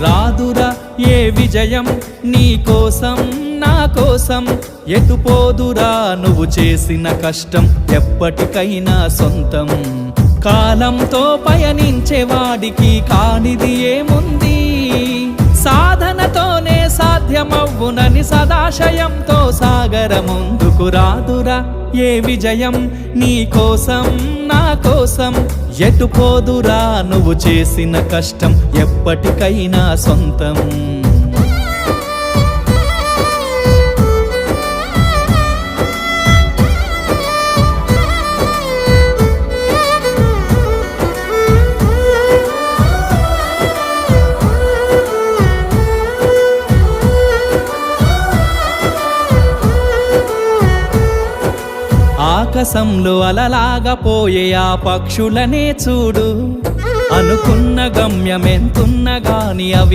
రాదురా ఏ విజయం నీ కోసం నా కోసం, ఎటుపోదురా నువ్వు చేసిన కష్టం ఎప్పటికైనా సొంతం. కాలంతో పయనించేవాడికి కానిది ఏముంది, సాధనతోనే సాధ్యమవ్వునని సదాశయంతో సాగర ముందుకు. రాదురా ఏ విజయం నీ కోసం నా కోసం, ఎటుపోదురా నువ్వు చేసిన కష్టం ఎప్పటికైనా సొంతం. ఆకాశంలో అలలాగా పోయే ఆ పక్షులనే చూడు, అనుకున్న గమ్యమెంతున్న గాని అవి